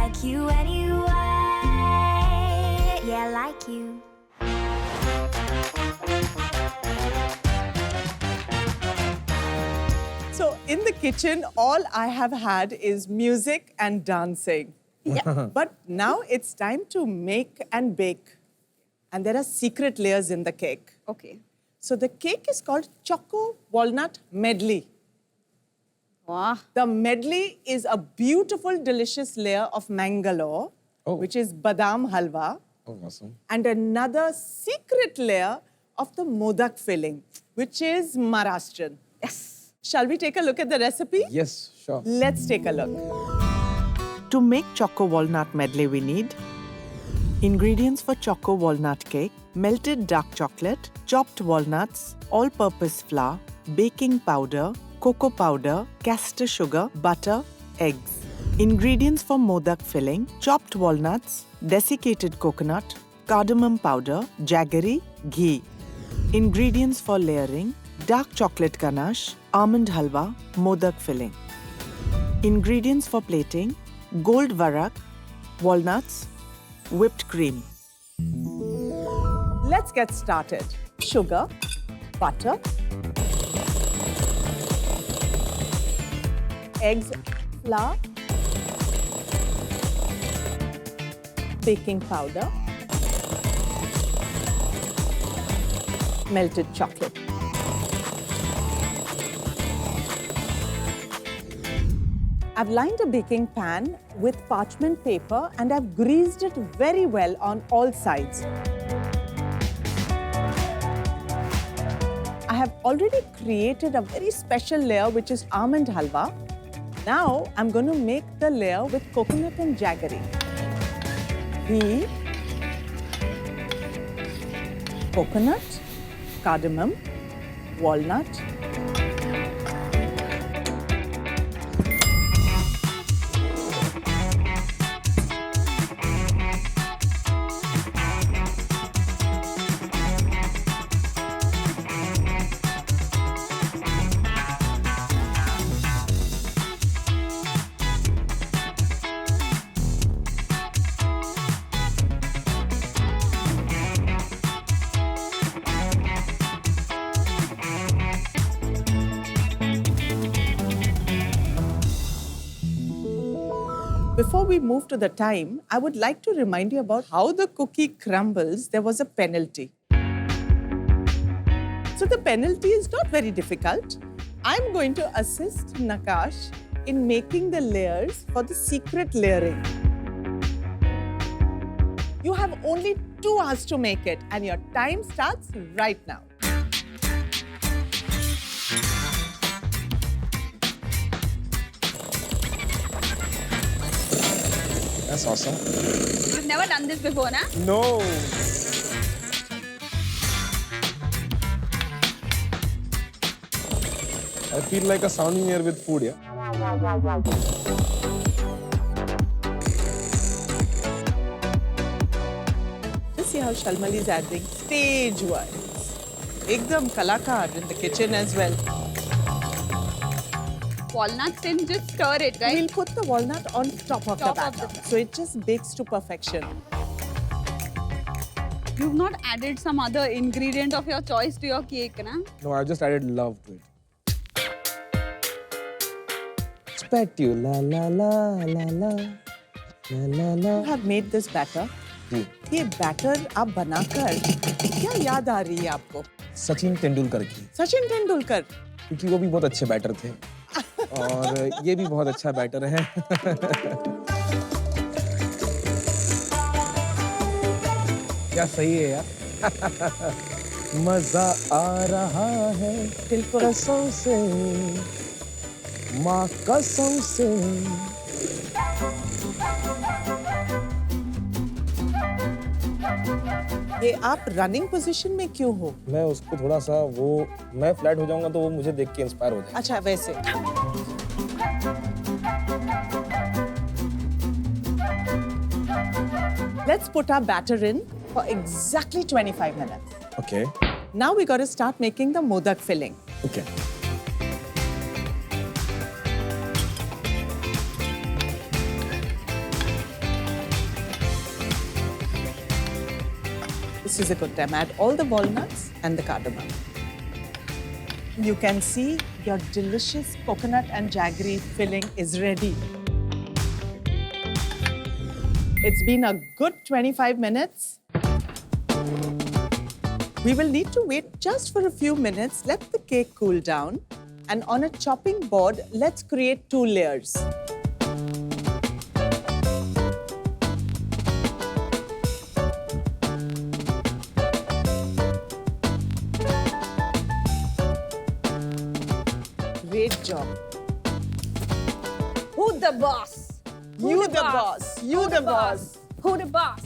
like you anyway. Yeah, like you. So in the kitchen, all I have had is music and dancing. Yeah. But now it's time to make and bake. And there are secret layers in the cake. Okay. So the cake is called Choco Walnut Medley. Wow. The medley is a beautiful, delicious layer of mangalore, which is badam halwa. Oh, awesome. And another secret layer of the modak filling, which is Maharashtrian. Yes. Shall we take a look at the recipe? Yes, sure. Let's take a look. To make Choco Walnut Medley, we need ingredients for Choco Walnut cake: melted dark chocolate, chopped walnuts, all-purpose flour, baking powder, cocoa powder, castor sugar, butter, eggs. Ingredients for modak filling: chopped walnuts, desiccated coconut, cardamom powder, jaggery, ghee. Ingredients for layering: dark chocolate ganache, almond halwa, modak filling. Ingredients for plating: gold varak, walnuts, whipped cream. Let's get started. Sugar, butter, eggs, flour, baking powder, melted chocolate. I've lined a baking pan with parchment paper and I've greased it very well on all sides. I have already created a very special layer which is almond halwa. Now I'm going to make the layer with coconut and jaggery. Ghee, coconut, cardamom, walnut, Before we move to the time, I would like to remind you about how the cookie crumbles. There was a penalty. So the penalty is not very difficult. I'm going to assist Nakash in making the layers for the secret layering. You have only 2 hours to make it and your time starts right now. That's awesome. You've never done this before, na? No. I feel like a sounding with food, yeah. Just see how Shalmali is adding stage-wise. Ekdam kalakar in the kitchen as well. Walnuts, then just stir it, right? We'll put the walnut on top of the batter. So it just bakes to perfection. You've not added some other ingredient of your choice to your cake, na? No, I just added love to it. Expect you, la la la la la, la la la. You have made this batter. ये batter आप बनाकर क्या याद आ रही है आपको? सचिन तेंदुलकर की. सचिन तेंदुलकर. क्योंकि वो भी बहुत अच्छे बैटर थे. और ये भी बहुत अच्छा बैटर है. क्या सही है यार. मजा आ रहा है दिल को कसम से, माँ कसम से. ये आप रनिंग पोजीशन में क्यों हो? मैं उसको थोड़ा सा मैं फ्लैट हो जाऊंगा तो वो मुझे देख के इंस्पायर हो जाएगा. अच्छा वैसे. Let's put our batter in for exactly 25 minutes. Okay. Now we got to start making the modak filling. Okay. This is a good time. Add all the walnuts and the cardamom. You can see your delicious coconut and jaggery filling is ready. It's been a good 25 minutes. We will need to wait just for a few minutes. Let the cake cool down. And on a chopping board, let's create 2 layers. Great job. Who the boss? You the boss. You the boss. Who the boss?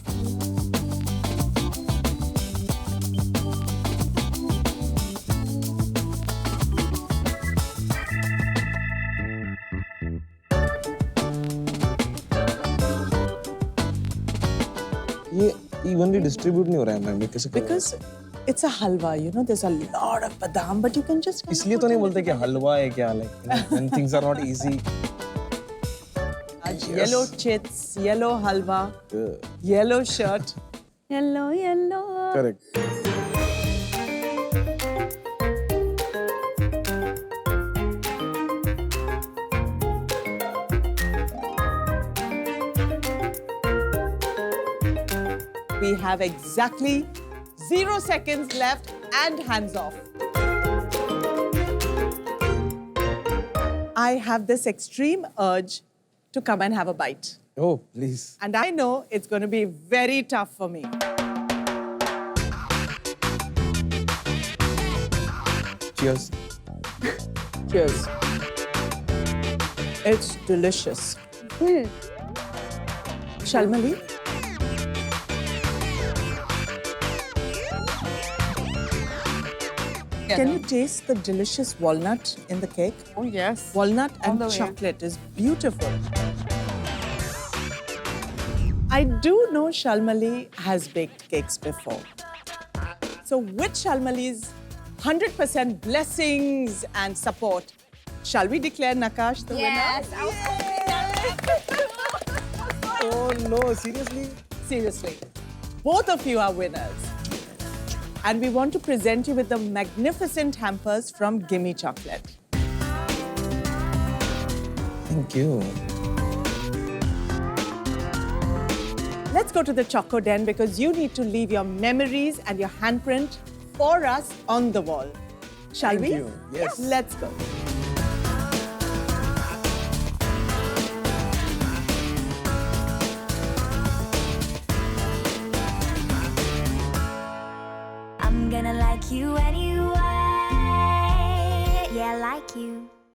ये evenly distribute नहीं हो रहा है ma'am, ये कैसे करूँ? Because it's a halwa, you know, there's a lot of badam, but you can just... इसलिए तो नहीं बोलते कि हलवा है क्या, like when things are not easy. Yellow chits, yellow halwa, yellow shirt. Yellow, yellow. Correct. We have exactly 0 seconds left and hands off. I have this extreme urge to come and have a bite. Oh, please. And I know it's going to be very tough for me. Cheers. Cheers. It's delicious. Shalmali? Can you taste the delicious walnut in the cake? Oh, yes. Walnut All and the way. chocolate is beautiful. I do know Shalmali has baked cakes before. So with Shalmali's 100% blessings and support, shall we declare Nakash the Yes. winner? Oh no, seriously? Seriously, both of you are winners. And we want to present you with the magnificent hampers from Gimme Chocolate. Thank you. Let's go to the Choco Den because you need to leave your memories and your handprint for us on the wall. Shall Thank we? you. Yes. Let's go. I'm gonna like you anyway.